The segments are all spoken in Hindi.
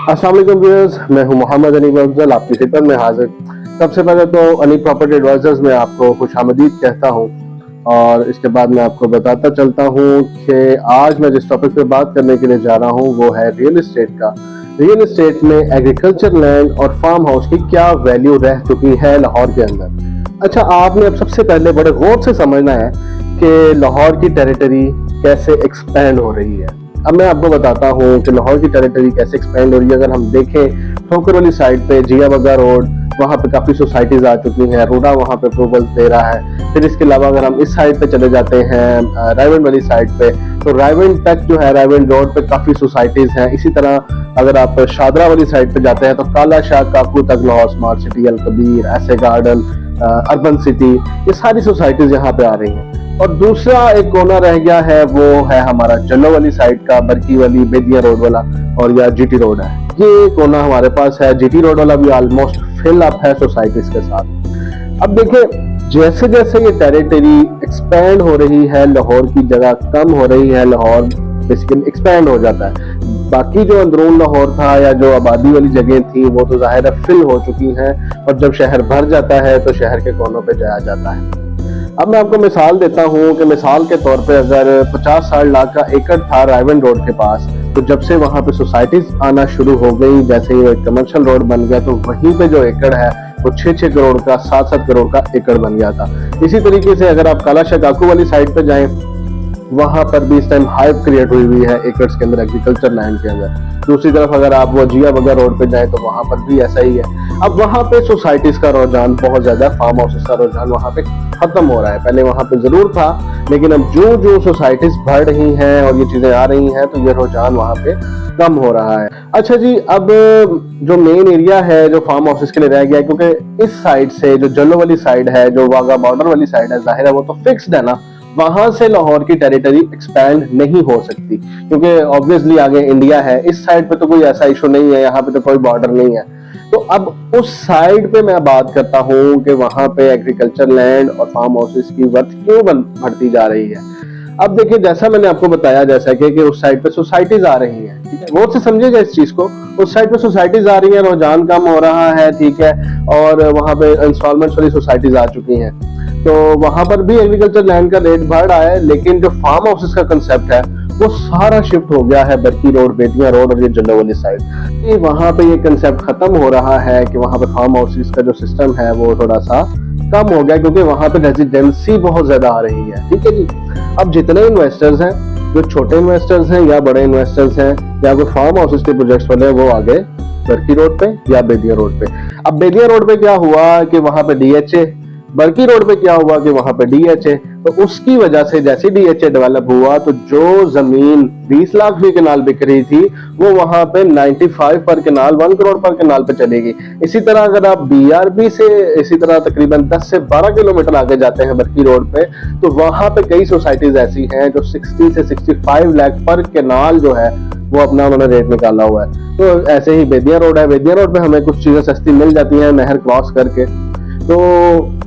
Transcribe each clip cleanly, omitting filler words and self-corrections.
अस्सलाम वालेकुम व्यूअर्स, मैं हूं मोहम्मद अनीब अफजल, आपकी खिदमत में हाजिर। सबसे पहले तो अनीब प्रॉपर्टी एडवाइजर्स में आपको खुशामदीद कहता हूं और इसके बाद मैं आपको बताता चलता हूं कि आज मैं जिस टॉपिक पे बात करने के लिए जा रहा हूं वो है रियल एस्टेट का। रियल एस्टेट में एग्रीकल्चर लैंड और फार्म हाउस की क्या वैल्यू रह चुकी है लाहौर के अंदर। अच्छा, आपने अब सबसे पहले बड़े गौर से समझना है कि लाहौर की टेरिटरी कैसे एक्सपैंड हो रही है। अब मैं आपको बताता हूँ कि लाहौर की टेरिटरी कैसे एक्सपेंड हो रही है। अगर हम देखें ठोकर वाली साइड पे जिया बगा रोड, वहाँ पे काफी सोसाइटीज आ चुकी हैं, रोडा वहाँ पे अप्रूवल दे रहा है। फिर इसके अलावा अगर हम इस साइड पे चले जाते हैं रायवन वाली साइड पे, तो रायवन तक जो है रायवन रोड पे काफी सोसाइटीज हैं। इसी तरह अगर आप शादरा वाली साइड पे जाते हैं तो काला शाह काकू तक लाहौर स्मार्ट सिटी, अल कबीर, ऐसे गार्डन, अर्बन सिटी, ये सारी सोसाइटीज यहाँ पे आ रही हैं। और दूसरा एक कोना रह गया है, वो है हमारा जल्लो वाली साइड का, बरकी वाली, बेदिया रोड वाला और या जीटी रोड है। ये कोना हमारे पास है। जीटी रोड वाला भी ऑलमोस्ट फिल अप है सोसाइटीज के साथ। अब देखिए, जैसे जैसे ये टेरिटरी एक्सपैंड हो रही है, लाहौर की जगह कम हो रही है, लाहौर बेसिकली एक्सपैंड हो जाता है। बाकी जो अंदरून लाहौर था या जो आबादी वाली जगह थी वो तो जाहिर है फिल हो चुकी हैं, और जब शहर भर जाता है तो शहर के कोनों पे जाया जाता है। अब मैं आपको मिसाल देता हूँ कि मिसाल के तौर पे अगर 50-60 लाख का एकड़ था रायवन रोड के पास, तो जब से वहां पे सोसाइटीज आना शुरू हो गई, जैसे ही एक कमर्शियल रोड बन गया, तो वहीं पे जो एकड़ है वो 6-6 करोड़ का, 7-7 करोड़ का एकड़ बन गया था। इसी तरीके से अगर आप काला शाह काकू वाली साइड पे जाएं, वहां पर भी इस टाइम हाइप क्रिएट हुई है एकर्स के अंदर, एग्रीकल्चर लैंड के अंदर। दूसरी तरफ अगर आप वो जिया बगा रोड पे जाएं तो वहां पर भी ऐसा ही है। अब वहां पे सोसाइटीज का रुझान बहुत ज्यादा, फार्म हाउसेस का रुझान वहां पे खत्म हो रहा है। पहले वहां पे जरूर था, लेकिन अब जो जो सोसाइटीज बढ़ रही हैं और ये चीजें आ रही हैं, तो ये रुझान वहां पे कम हो रहा है। अच्छा जी, अब जो मेन एरिया है जो फार्म हाउसेस के लिए रह गया है, क्योंकि इस साइड से जो जल्लो वाली साइड है, जो वाघा बॉर्डर वाली साइड है, जाहिर है वो तो फिक्स्ड है ना, वहां से लाहौर की टेरिटरी एक्सपैंड नहीं हो सकती, क्योंकि ऑब्वियसली आगे इंडिया है। इस साइड पे तो कोई ऐसा इशू नहीं है, यहाँ पे तो कोई बॉर्डर नहीं है। तो अब उस साइड पे मैं बात करता हूँ कि वहां पे एग्रीकल्चर लैंड और फार्म हाउसेस की वर्थ क्यों बढ़ती जा रही है। अब देखिए, जैसा मैंने आपको बताया, जैसा कि उस साइड पे सोसाइटीज आ रही हैं, ठीक है, गौर से समझिएगा इस चीज को। उस साइड पे सोसाइटीज आ रही है, रुझान कम हो रहा है, ठीक है, और वहां पे इंस्टॉलमेंट वाली सोसाइटीज आ चुकी हैं, तो वहां पर भी एग्रीकल्चर लैंड का रेट बढ़ रहा है। लेकिन जो फार्म हाउसेस का कंसेप्ट है वो सारा शिफ्ट हो गया है बरकी रोड, बेदिया रोड और ये जल्लो वाली साइड। वहां पे ये कंसेप्ट खत्म हो रहा है कि वहां पे फार्म हाउसेस का जो सिस्टम है वो थोड़ा सा कम हो गया, क्योंकि वहां पे रेजिडेंसी बहुत ज्यादा आ रही है। ठीक है जी, अब जितने इन्वेस्टर्स हैं, जो छोटे इन्वेस्टर्स हैं या बड़े इन्वेस्टर्स हैं या कोई फार्म हाउसेस के प्रोजेक्ट्स वाले, वो आ गए बरकी रोड पे या बेदिया रोड पे। अब बेदिया रोड पे क्या हुआ कि वहां पे डीएचए, बरकी रोड पे क्या हुआ कि वहां पे डीएचए, तो उसकी वजह से जैसे डीएचए डेवलप हुआ, तो जो जमीन 20 लाख भी कनाल बिक रही थी, वो वहां पे 95 पर कनाल, 1 करोड़ पर कनाल पे चलेगी। इसी तरह अगर आप बीआरबी से इसी तरह तकरीबन 10 से 12 किलोमीटर आगे जाते हैं बरकी रोड पे, तो वहां पे कई सोसाइटीज ऐसी हैं जो 60 से 65 लाख पर कनाल जो है वो अपना उन्होंने रेट निकाला हुआ है। तो ऐसे ही बेदिया रोड है, बेदिया रोड पे हमें कुछ चीजें सस्ती मिल जाती हैं नहर क्रॉस करके। तो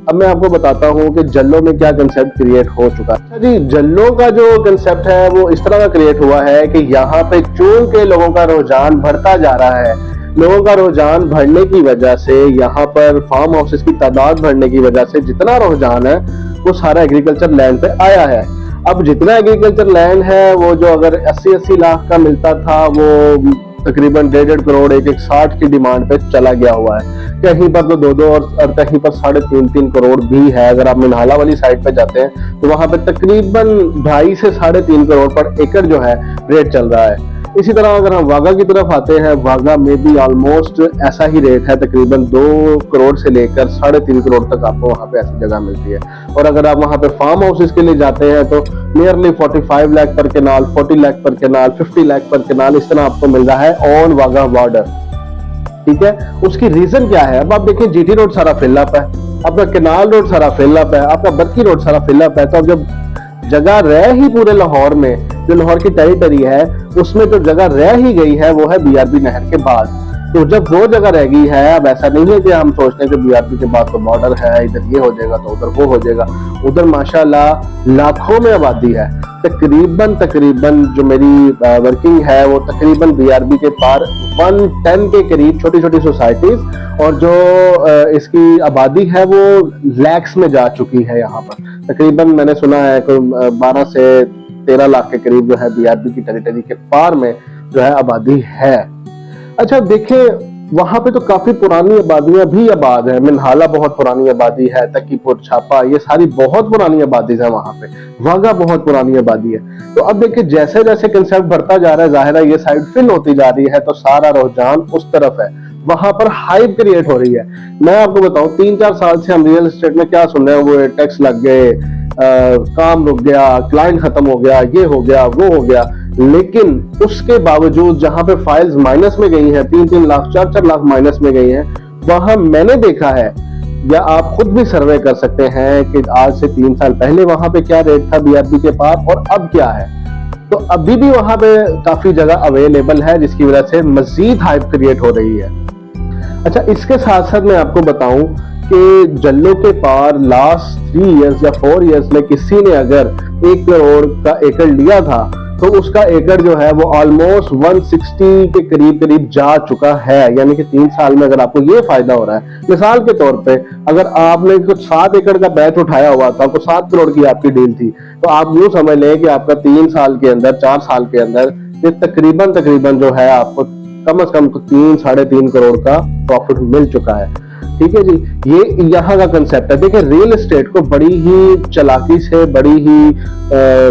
अब मैं आपको बताता हूँ कि जल्लो में क्या कंसेप्ट क्रिएट हो चुका है। जी, जल्लो का जो कंसेप्ट है वो इस तरह का क्रिएट हुआ है कि यहाँ पे चूंकि लोगों का रुझान बढ़ता जा रहा है, लोगों का रुझान बढ़ने की वजह से, यहाँ पर फार्म हाउसेस की तादाद बढ़ने की वजह से जितना रुझान है वो सारा एग्रीकल्चर लैंड पे आया है। अब जितना एग्रीकल्चर लैंड है वो जो अगर 80-80 लाख का मिलता था, वो तकरीबन 1.5 करोड़ 160 की डिमांड पे चला गया हुआ है। कहीं पर तो 2-2 और कहीं पर 3.5 करोड़ भी है। अगर आप मिन्हाला वाली साइड पे जाते हैं तो वहां पे तकरीबन 2.5 से 3.5 करोड़ पर एकड़ जो है रेट चल रहा है। इसी तरह अगर हम वाघा की तरफ आते हैं, वाघा में भी ऑलमोस्ट ऐसा ही रेट है, तकरीबन 2 करोड़ से लेकर 3.5 करोड़ तक आपको वहां पे ऐसी जगह मिलती है। और अगर आप वहां पे फार्म हाउसेस के लिए जाते हैं तो नियरली 45 लाख पर केनाल, 40 लाख पर केनाल, 50 लाख पर केनाल, इस तरह आपको मिल रहा है ऑन वाघा बॉर्डर। ठीक है, उसकी रीजन क्या है? अब आप देखिए, जीटी रोड सारा फिलअप है, आपका केनाल रोड सारा फिलअप है, आपका बरकी रोड सारा फिलअप है। तो अब जब जगह रह ही पूरे लाहौर में, जो लाहौर की टेरिटरी है उसमें जो जगह रह ही गई है वो है बीआरबी नहर के बाद। तो जब वो जगह रह गई है, अब ऐसा नहीं है कि हम सोचते हैं कि बीआरबी के बाद तो बॉर्डर है, इधर ये हो जाएगा तो उधर वो हो जाएगा। उधर माशाल्लाह लाखों में आबादी है। तकरीबन जो मेरी वर्किंग है वो तकरीबन बीआरबी के पार 110 के करीब छोटी छोटी सोसाइटीज, और जो इसकी आबादी है वो लैक्स में जा चुकी है। यहाँ पर तकरीबन मैंने सुना है कि 12 से 13 लाख के करीब जो है बीआरबी की टेरिटरी के पार में जो है आबादी है। अच्छा देखिए, वहां पे तो काफी पुरानी आबादियां भी आबाद है। मिनहाला बहुत पुरानी आबादी है, तकीपुर, छापा, ये सारी बहुत पुरानी आबादी है वहां पे। वागा बहुत पुरानी आबादी है। तो अब देखिए जैसे जैसे कंसेप्ट बढ़ता जा रहा है, जाहिर है ये साइड फिल होती जा रही है, तो सारा रुझान उस तरफ है, वहां पर हाइप क्रिएट हो रही है। मैं आपको बताऊं 3-4 साल से हम रियल एस्टेट में क्या सुन रहे हैं, वो टैक्स लग गए, काम रुक गया, क्लाइंट खत्म हो गया, ये हो गया, वो हो गया। लेकिन उसके बावजूद जहां पे फाइल्स माइनस में गई हैं, 3-3 लाख 4-4 लाख माइनस में गई हैं, वहां मैंने देखा है, या आप खुद भी सर्वे कर सकते हैं कि आज से 3 साल पहले वहां पे क्या रेट था बीआरबी के पास और अब क्या है। तो अभी भी वहां पे काफी जगह अवेलेबल है, जिसकी वजह से मजीद हाइप क्रिएट हो रही है। अच्छा, इसके साथ साथ मैं आपको बताऊं कि जल्लो के पार लास्ट 3 इयर्स या 4 इयर्स में किसी ने अगर 1 करोड़ का एकड़ लिया था, तो उसका एकड़ जो है वो ऑलमोस्ट 160 के करीब जा चुका है। यानी कि 3 साल में अगर आपको ये फायदा हो रहा है, मिसाल के तौर पे अगर आपने कुछ 7 एकड़ का बैच उठाया हुआ था, तो 7 करोड़ की आपकी डील थी, तो आप यूं समझ लें कि आपका 3 साल के अंदर, 4 साल के अंदर ये तकरीबन जो है आपको कम से कम 3-3.5 करोड़ का प्रॉफिट मिल चुका है। ठीक है जी, ये यहाँ का कंसेप्ट है। देखिए रियल एस्टेट को बड़ी ही चालाकी से, बड़ी ही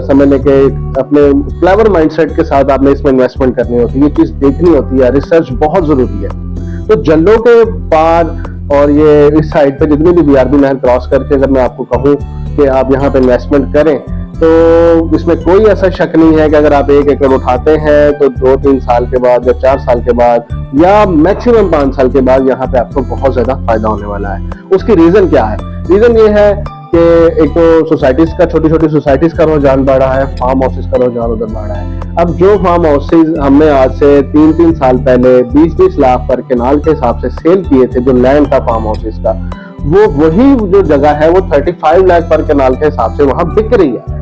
समझने के अपने क्लेवर माइंडसेट के साथ आपने इसमें इन्वेस्टमेंट करनी होती है, ये चीज देखनी होती है, रिसर्च बहुत जरूरी है। तो जल्लो के पार और ये इस साइड पे जितनी भी बीआरबी नहर क्रॉस करके अगर मैं आपको कहूँ कि आप यहाँ पे इन्वेस्टमेंट करें, तो इसमें कोई ऐसा शक नहीं है कि अगर आप 1 एकड़ उठाते हैं तो 2-3 साल के बाद या 4 साल के बाद या मैक्सिमम 5 साल के बाद यहाँ पे आपको बहुत ज्यादा फायदा होने वाला है। उसकी रीजन क्या है? रीजन ये है कि एक तो सोसाइटीज का, छोटी छोटी सोसाइटीज का रुझान बढ़ा है, फार्म हाउसेज का रुझान उधर बढ़ा है। अब जो फार्म हाउसेज हमने आज से 3-3 साल पहले 20-20 लाख पर केनाल के हिसाब से सेल किए थे, जो लैंड था फार्म हाउसेज का, वो वही जो जगह है वो 35 लाख पर केनाल के हिसाब से वहां बिक रही है।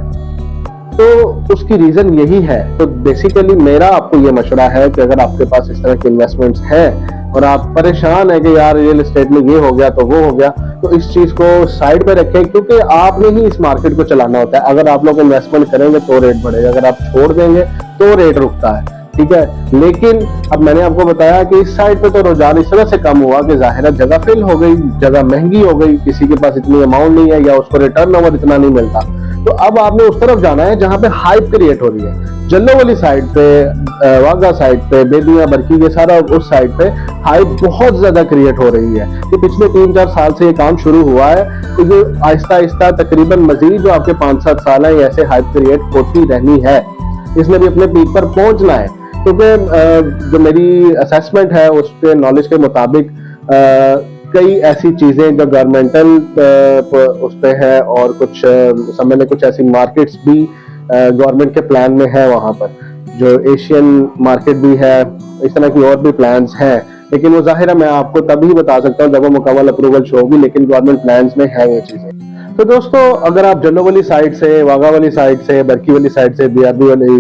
तो उसकी रीजन यही है। तो बेसिकली मेरा आपको ये मशवरा है कि अगर आपके पास इस तरह के इन्वेस्टमेंट्स हैं और आप परेशान है कि यार रियल एस्टेट में ये हो गया तो वो हो गया, तो इस चीज को साइड पे रखें, क्योंकि आपने ही इस मार्केट को चलाना होता है। अगर आप लोग इन्वेस्टमेंट करेंगे तो रेट बढ़ेगा, अगर आप छोड़ देंगे तो रेट रुकता है। ठीक है, लेकिन अब मैंने आपको बताया कि इस साइड पे तो रुझान इस तरह से कम हुआ कि जाहिर है जगह फिल हो गई, जगह महंगी हो गई, किसी के पास इतनी अमाउंट नहीं है या उसको रिटर्न ओवर इतना नहीं मिलता। तो अब आपने उस तरफ जाना है जहां पे हाइप क्रिएट हो रही है। जल्लो वाली साइड पे, वागा साइड पे, बेदिया, बरकी, ये सारा उस साइड पे हाइप बहुत ज्यादा क्रिएट हो रही है। कि पिछले 3-4 साल से ये काम शुरू हुआ है, तो ये आहिस्ता आहिस्ता तकरीबन मजीद जो आपके 5-7 साल है, ऐसे हाइप क्रिएट होती रहनी है। इसने भी अपने पीक पर पहुंचना है, क्योंकि जो मेरी असेसमेंट है उस पे नॉलेज के मुताबिक कई ऐसी चीजें जो गवर्नमेंटल उस पे है, और कुछ समझ लें कुछ ऐसी मार्केट्स भी गवर्नमेंट के प्लान में है। वहां पर जो एशियन मार्केट भी है, इस तरह की और भी प्लान्स हैं, लेकिन वो जाहिर है मैं आपको तभी बता सकता हूँ जब वो मुकम्मल अप्रूवल शो होगी, लेकिन गवर्नमेंट प्लान्स में है ये चीजें। तो दोस्तों, अगर आप जल्लो वाली साइड से, वागा वाली साइड से, बरकी वाली साइड से, बीआरबी वाली,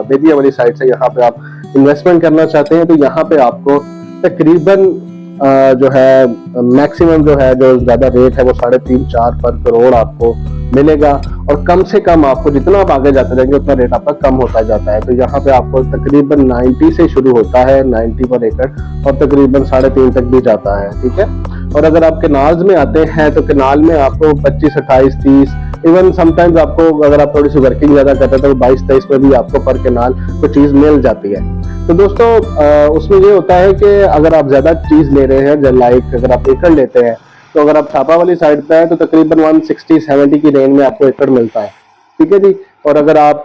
बेदिया वाली साइड से यहाँ पे आप इन्वेस्टमेंट करना चाहते हैं, तो यहाँ पे आपको तकरीबन जो है मैक्सिमम जो है, जो ज्यादा रेट है वो 3.5-4 पर करोड़ आपको मिलेगा। और कम से कम आपको जितना आप आगे जाते जाएंगे उतना रेट आपका कम होता जाता है। तो यहाँ पे आपको तकरीबन 90 से शुरू होता है, 90 पर एकड़, और तकरीबन 3.5 तक भी जाता है। ठीक है, और अगर आप केनाल्स में आते हैं तो केनाल में आपको 25, 28, 30, इवन समटाइम्स आपको अगर आप थोड़ी सी वर्किंग ज्यादा करते हैं तो 22-23 में भी आपको पर केनाल कोई चीज मिल जाती है। तो दोस्तों उसमें ये होता है कि अगर आप ज्यादा चीज ले रहे हैं, लाइक अगर आप एकड़ लेते हैं, तो अगर आप छापा वाली साइड पे हैं तो तकरीबन 160-70 की रेंज में आपको एकड़ मिलता है। ठीक है जी, और अगर आप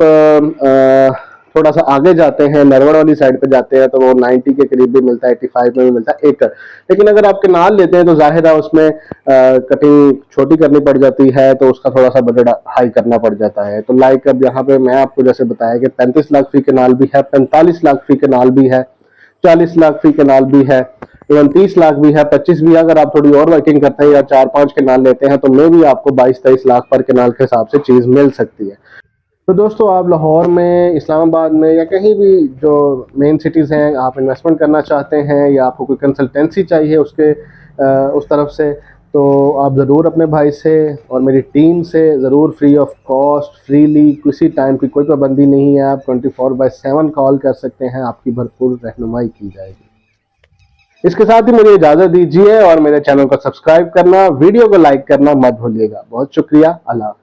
थोड़ा सा आगे जाते हैं, नरवड़ वाली साइड पे जाते हैं, तो वो 90 के करीब भी मिलता है, 85 में भी मिलता है एकड़। लेकिन अगर आप केनाल लेते हैं तो जाहिर है उसमें कटिंग छोटी करनी पड़ जाती है, तो उसका थोड़ा सा बजट हाई करना पड़ जाता है। तो लाइक अब यहाँ पे मैं आपको जैसे बताया कि 35 लाख फी केनाल भी है, 45 लाख फी केनाल भी है, 40 लाख फी कैनाल भी है, इवन 30 लाख भी है, 25 भी है। अगर आप थोड़ी और वर्किंग करते हैं या 4-5 कैनाल लेते हैं तो मे भी आपको 22-23 लाख पर कैनाल के हिसाब से चीज़ मिल सकती है। तो दोस्तों, आप लाहौर में, इस्लामाबाद में या कहीं भी जो मेन सिटीज़ हैं, आप इन्वेस्टमेंट करना चाहते हैं या आपको कोई कंसल्टेंसी चाहिए उसके उस तरफ से, तो आप ज़रूर अपने भाई से और मेरी टीम से ज़रूर फ्री ऑफ कॉस्ट, फ्रीली, किसी टाइम की कोई पाबंदी नहीं है, आप 24/7 कॉल कर सकते हैं, आपकी भरपूर रहनुमाई की जाएगी। इसके साथ ही मुझे इजाज़त दीजिए और मेरे चैनल को सब्सक्राइब करना, वीडियो को लाइक करना मत भूलिएगा। बहुत शुक्रिया। अल्लाह।